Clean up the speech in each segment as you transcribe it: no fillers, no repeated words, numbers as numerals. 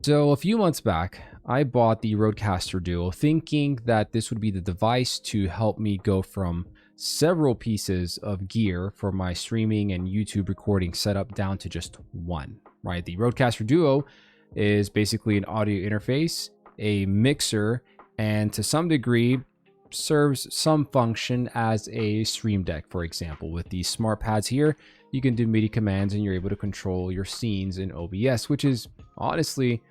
So a few months back, I bought the Rodecaster Duo thinking that this would be the device to help me go from several pieces of gear for my streaming and YouTube recording setup down to just one, right? The Rodecaster Duo is basically an audio interface, a mixer, and to some degree serves some function as a stream deck. For example, with these smart pads here, you can do MIDI commands and you're able to control your scenes in OBS, which is honestly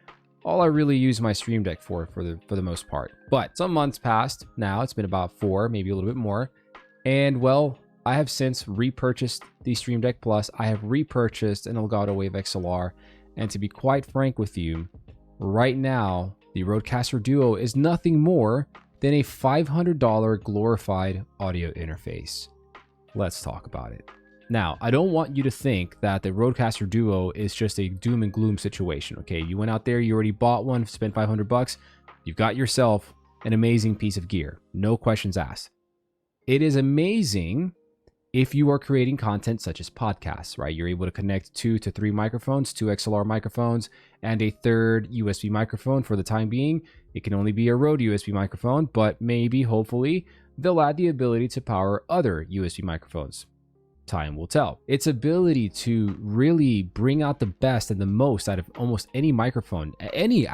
all I really use my stream deck for the most part. But some months passed now, it's been about 4, maybe a little bit more, and well, I have since repurchased the Stream Deck Plus. I have repurchased an Elgato Wave XLR, and to be quite frank with you, right now the Rodecaster Duo is nothing more than a $500 glorified audio interface. Let's talk about it. Now, I don't want you to think that the Rodecaster Duo is just a doom and gloom situation, okay? You went out there, you already bought one, spent 500 bucks, you've got yourself an amazing piece of gear. No questions asked. It is amazing if you are creating content such as podcasts, right? You're able to connect 2 to 3 microphones, 2 XLR microphones, and a third USB microphone for the time being. It can only be a Rode USB microphone, but maybe, hopefully, they'll add the ability to power other USB microphones. Time will tell. Its ability to really bring out the best and the most out of almost any microphone, any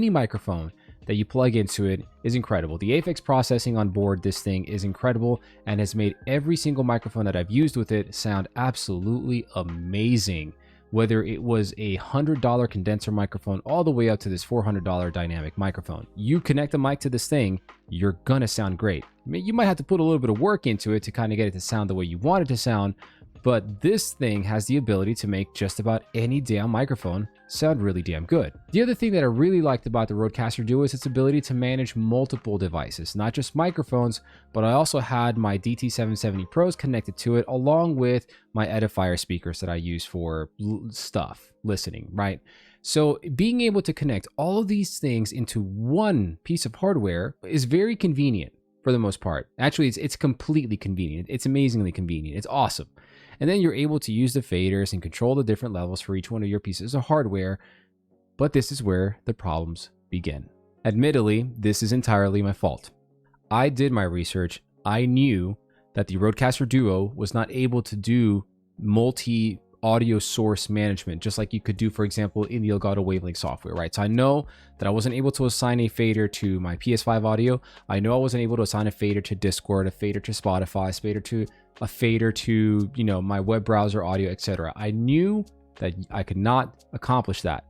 microphone that you plug into it is incredible. The AFX processing on board this thing is incredible and has made every single microphone that I've used with it sound absolutely amazing. Whether it was a $100 condenser microphone all the way up to this $400 dynamic microphone. You connect a mic to this thing, you're gonna sound great. I mean, you might have to put a little bit of work into it to kind of get it to sound the way you want it to sound, but this thing has the ability to make just about any damn microphone sound really damn good. The other thing that I really liked about the Rodecaster Duo is its ability to manage multiple devices, not just microphones, but I also had my DT770 Pros connected to it along with my Edifier speakers that I use for listening, right? So being able to connect all of these things into one piece of hardware is very convenient for the most part. Actually, it's completely convenient. It's amazingly convenient. It's awesome. And then you're able to use the faders and control the different levels for each one of your pieces of hardware. But this is where the problems begin. Admittedly, this is entirely my fault. I did my research. I knew that the Rodecaster Duo was not able to do multi-audio source management, just like you could do, for example, in the Elgato Wavelink software, right? So I know that I wasn't able to assign a fader to my PS5 audio. I know I wasn't able to assign a fader to Discord, a fader to Spotify, a fader to, my web browser audio, etc. I knew that I could not accomplish that.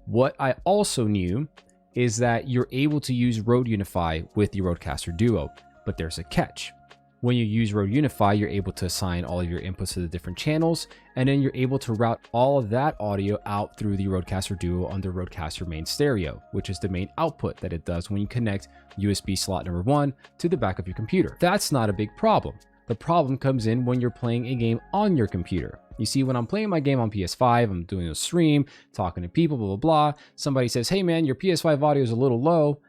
What I also knew is that you're able to use Rode Unify with the Rodecaster Duo, but there's a catch. When you use Rode Unify, you're able to assign all of your inputs to the different channels, and then you're able to route all of that audio out through the Rodecaster Duo on the Rodecaster main stereo, which is the main output that it does when you connect USB slot number 1 to the back of your computer. That's not a big problem. The problem comes in when you're playing a game on your computer. You see, when I'm playing my game on PS5, I'm doing a stream, talking to people, blah, blah, blah. Somebody says, hey man, your PS5 audio is a little low.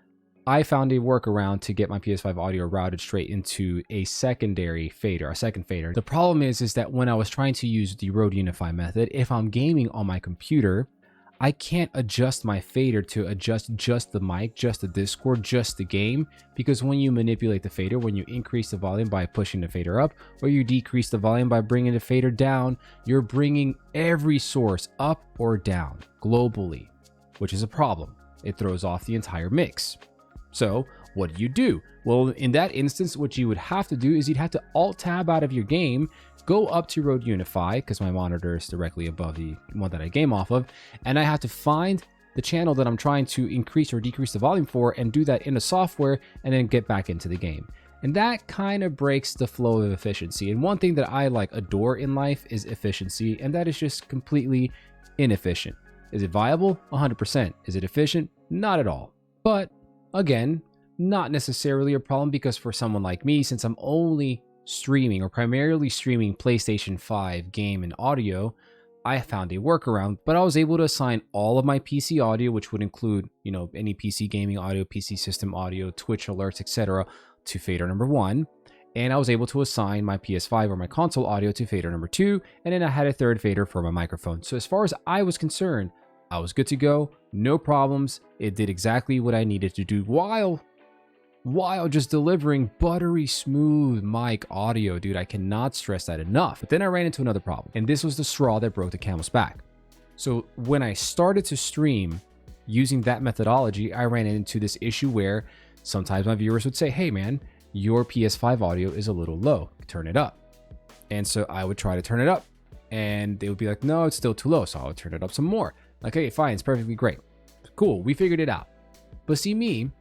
I found a workaround to get my PS5 audio routed straight into a second fader. The problem is that when I was trying to use the Rode Unify method, if I'm gaming on my computer, I can't adjust my fader to adjust just the mic, just the Discord, just the game, because when you manipulate the fader, when you increase the volume by pushing the fader up, or you decrease the volume by bringing the fader down, you're bringing every source up or down globally, which is a problem. It throws off the entire mix. So what do? Well, in that instance, what you would have to do is you'd have to Alt-Tab out of your game, go up to Rode Unify, because my monitor is directly above the one that I game off of, and I have to find the channel that I'm trying to increase or decrease the volume for and do that in the software and then get back into the game. And that kind of breaks the flow of efficiency. And one thing that I adore in life is efficiency, and that is just completely inefficient. Is it viable? 100%. Is it efficient? Not at all. But again, not necessarily a problem, because for someone like me, since I'm only streaming or primarily streaming PlayStation 5 game and audio, I found a workaround, but I was able to assign all of my PC audio, which would include, any PC gaming audio, PC system audio, Twitch alerts, etc., to fader number 1. And I was able to assign my PS5 or my console audio to fader number 2. And then I had a third fader for my microphone. So as far as I was concerned, I was good to go, no problems. It did exactly what I needed to do while just delivering buttery smooth mic audio. Dude, I cannot stress that enough. But then I ran into another problem, and this was the straw that broke the camel's back. So when I started to stream using that methodology, I ran into this issue where sometimes my viewers would say, hey man, your PS5 audio is a little low, turn it up. And so I would try to turn it up, and they would be like, no, it's still too low. So I would turn it up some more. Like, okay, fine, it's perfectly great. Cool, we figured it out. But see me,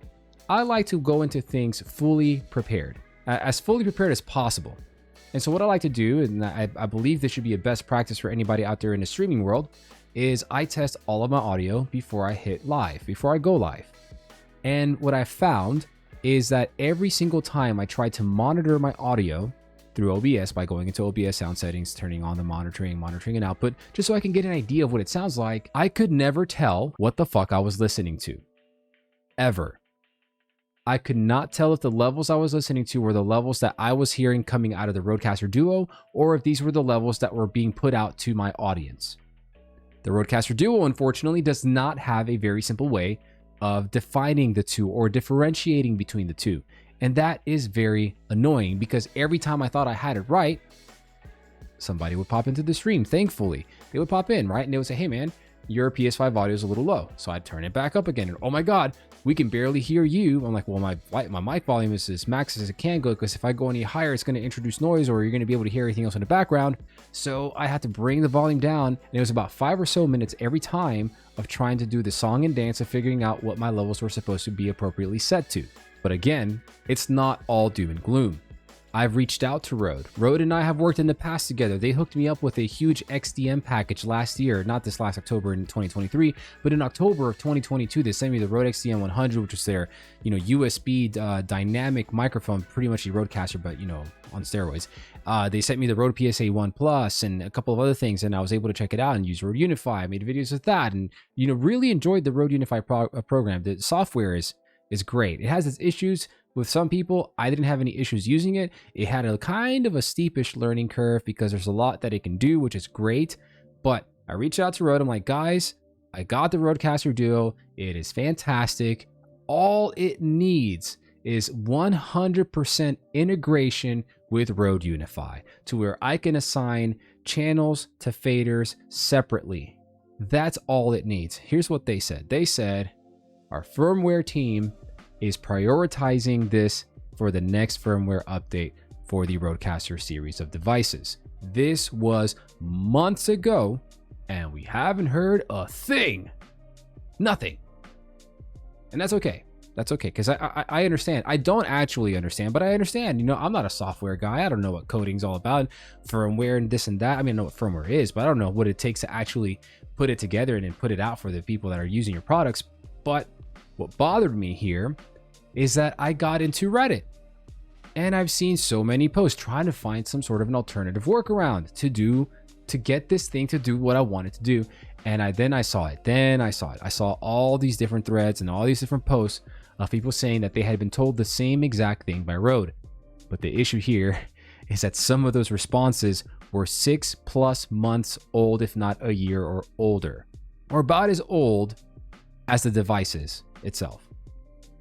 I like to go into things fully prepared, as fully prepared as possible. And so what I like to do, and I believe this should be a best practice for anybody out there in the streaming world, is I test all of my audio before I hit live, before I go live. And what I found is that every single time I tried to monitor my audio through OBS by going into OBS sound settings, turning on the monitoring and output, just so I can get an idea of what it sounds like, I could never tell what the fuck I was listening to. Ever. I could not tell if the levels I was listening to were the levels that I was hearing coming out of the RdeCaster Duo, or if these were the levels that were being put out to my audience. The RdeCaster Duo, unfortunately, does not have a very simple way of defining the two or differentiating between the two. And that is very annoying, because every time I thought I had it right, somebody would pop into the stream. Thankfully, they would pop in, right? And they would say, hey man, your PS5 audio is a little low. So I'd turn it back up again. And oh my God, we can barely hear you. I'm like, well, my mic volume is as max as it can go, because if I go any higher, it's going to introduce noise, or you're going to be able to hear everything else in the background. So I had to bring the volume down. And it was about 5 or so minutes every time of trying to do the song and dance of figuring out what my levels were supposed to be appropriately set to. But again, it's not all doom and gloom. I've reached out to Rode. Rode and I have worked in the past together. They hooked me up with a huge XDM package last year, not this last October in 2023, but in October of 2022, they sent me the Rode XDM 100, which is their, USB dynamic microphone, pretty much a Rodecaster, but on steroids. They sent me the Rode PSA 1 Plus and a couple of other things, and I was able to check it out and use Rode Unify. I made videos with that, and really enjoyed the Rode Unify program. The software is great. It has its issues. With some people, I didn't have any issues using it. It had a kind of a steepish learning curve because there's a lot that it can do, which is great. But I reached out to Rode. I'm like, guys, I got the RdeCaster Duo. It is fantastic. All it needs is 100% integration with Rode Unify, to where I can assign channels to faders separately. That's all it needs. Here's what they said. They said, our firmware team is prioritizing this for the next firmware update for the RdeCaster series of devices. This was months ago, and we haven't heard a thing. Nothing. And that's okay. That's okay, because I understand. I don't actually understand, but I understand. I'm not a software guy. I don't know what coding's all about, firmware and this and that. I mean, I know what firmware is, but I don't know what it takes to actually put it together and then put it out for the people that are using your products. But what bothered me here is that I got into Reddit, and I've seen so many posts trying to find some sort of an alternative workaround to get this thing to do what I want it to do. And I saw it. I saw all these different threads and all these different posts of people saying that they had been told the same exact thing by Rode. But the issue here is that some of those responses were 6+ months old, if not a year or older, or about as old as the devices itself.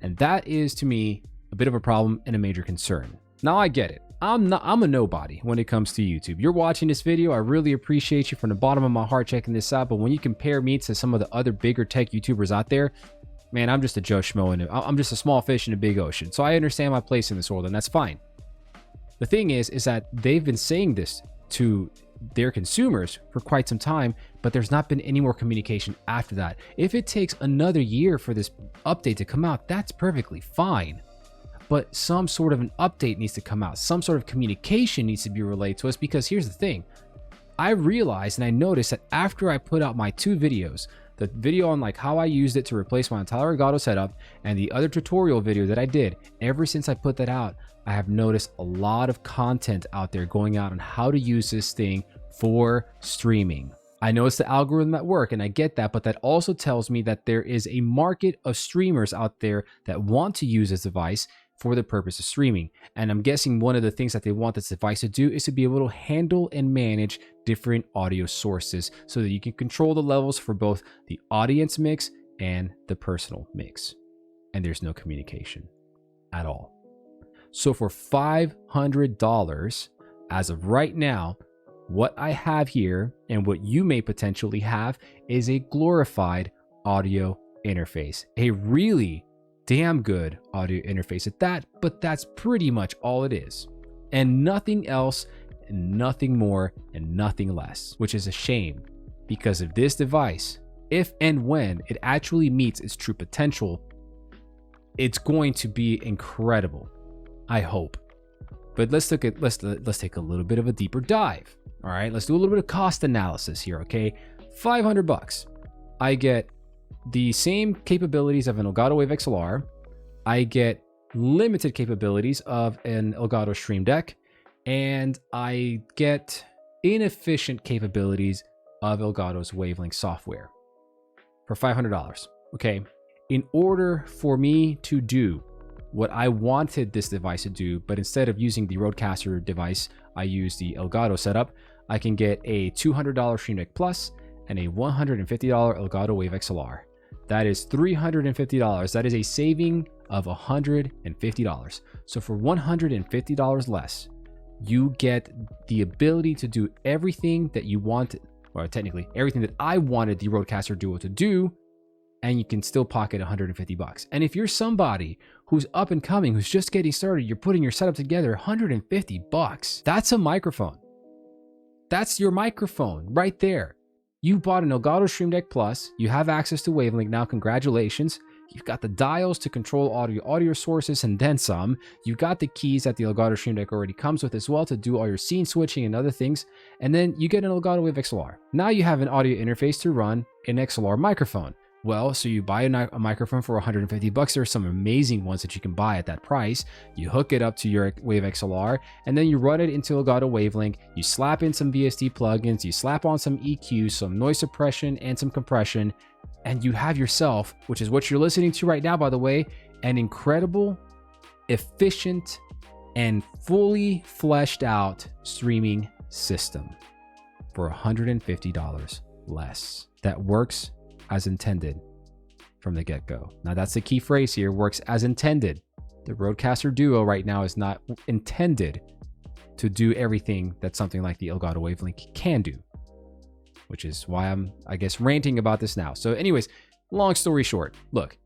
And that is, to me, a bit of a problem and a major concern. Now, I get it. I'm a nobody when it comes to YouTube. You're watching this video. I really appreciate you from the bottom of my heart checking this out. But when you compare me to some of the other bigger tech YouTubers out there, man, I'm just a Joe Schmo, and I'm just a small fish in a big ocean. So I understand my place in this world, and that's fine. The thing is that they've been saying this to their consumers for quite some time, but there's not been any more communication after that. If it takes another year for this update to come out, that's perfectly fine. But some sort of an update needs to come out. Some sort of communication needs to be relayed to us, because here's the thing. I realized and I noticed that after I put out my 2 videos, the video on how I used it to replace my entire Elgato setup, and the other tutorial video that I did, ever since I put that out, I have noticed a lot of content out there going out on how to use this thing for streaming. I know it's the algorithm at work, and I get that, but that also tells me that there is a market of streamers out there that want to use this device for the purpose of streaming. And I'm guessing one of the things that they want this device to do is to be able to handle and manage different audio sources so that you can control the levels for both the audience mix and the personal mix. And there's no communication at all. So for $500, as of right now, what I have here and what you may potentially have is a glorified audio interface, a really damn good audio interface at that, but that's pretty much all it is. And nothing else, and nothing more, and nothing less, which is a shame because of this device. If and when it actually meets its true potential, it's going to be incredible, I hope. But let's take a little bit of a deeper dive. All right, let's do a little bit of cost analysis here, okay? $500. I get the same capabilities of an Elgato Wave XLR. I get limited capabilities of an Elgato Stream Deck, and I get inefficient capabilities of Elgato's Wavelength software for $500. Okay, in order for me to do what I wanted this device to do, but instead of using the Rodecaster device, I use the Elgato setup, I can get a $200 Stream Deck Plus and a $150 Elgato Wave XLR. That is $350. That is a saving of $150. So for $150 less, you get the ability to do everything that you wanted, or technically everything that I wanted the Rodecaster Duo to do, and you can still pocket $150. And if you're somebody who's up and coming, who's just getting started, you're putting your setup together, $150, that's a microphone. That's your microphone right there. You bought an Elgato Stream Deck Plus. You have access to Wavelength now. Congratulations. You've got the dials to control audio sources and then some. You've got the keys that the Elgato Stream Deck already comes with as well to do all your scene switching and other things. And then you get an Elgato Wave XLR. Now you have an audio interface to run an XLR microphone. Well, so you buy a microphone for $150. There are some amazing ones that you can buy at that price. You hook it up to your Wave XLR, and then you run it into Elgato Wavelength. You slap in some VST plugins, you slap on some EQ, some noise suppression, and some compression, and you have yourself, which is what you're listening to right now, by the way, an incredible, efficient, and fully fleshed out streaming system for $150 less. That works as intended from the get-go. Now that's the key phrase here, works as intended. The RdeCaster Duo right now is not intended to do everything that something like the Elgato Wavelength can do, which is why I'm, I guess, ranting about this now. So anyways, long story short, look,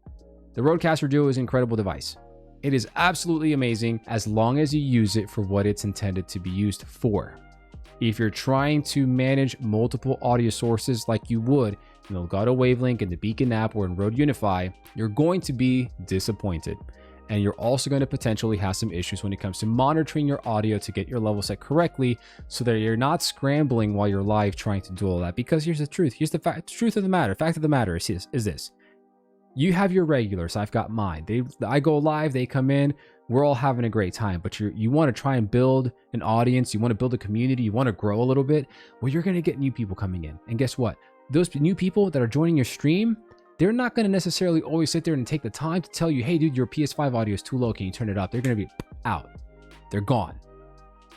the RdeCaster Duo is an incredible device. It is absolutely amazing as long as you use it for what it's intended to be used for. If you're trying to manage multiple audio sources like you would in Elgato Wavelength and the Beacon app or in Rode Unify, you're going to be disappointed. And you're also going to potentially have some issues when it comes to monitoring your audio to get your level set correctly so that you're not scrambling while you're live trying to do all that. Because here's the truth. Here's the truth of the matter. Fact of the matter is this. You have your regulars. I've got mine. I go live. They come in. We're all having a great time. But you want to try and build an audience. You want to build a community. You want to grow a little bit. Well, you're going to get new people coming in. And guess what? Those new people that are joining your stream, they're not going to necessarily always sit there and take the time to tell you, hey, dude, your PS5 audio is too low. Can you turn it up? They're going to be out. They're gone.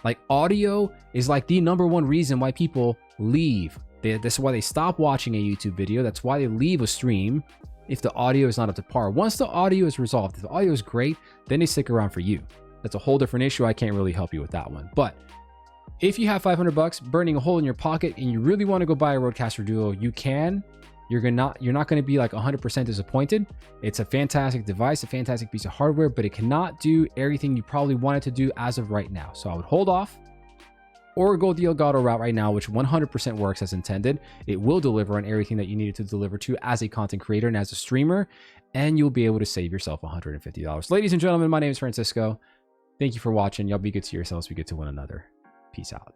Like, audio is like the #1 reason why people leave. That's why they stop watching a YouTube video. That's why they leave a stream if the audio is not up to par. Once the audio is resolved, if the audio is great, then they stick around for you. That's a whole different issue. I can't really help you with that one. But if you have $500 burning a hole in your pocket and you really want to go buy a RdeCaster Duo, you can. You're not going to be like 100% disappointed. It's a fantastic device, a fantastic piece of hardware, but it cannot do everything you probably want it to do as of right now. So I would hold off or go the Elgato route right now, which 100% works as intended. It will deliver on everything that you needed to deliver to as a content creator and as a streamer, and you'll be able to save yourself $150. Ladies and gentlemen, my name is Francisco. Thank you for watching. Y'all be good to yourselves. Be good to one another. Peace out.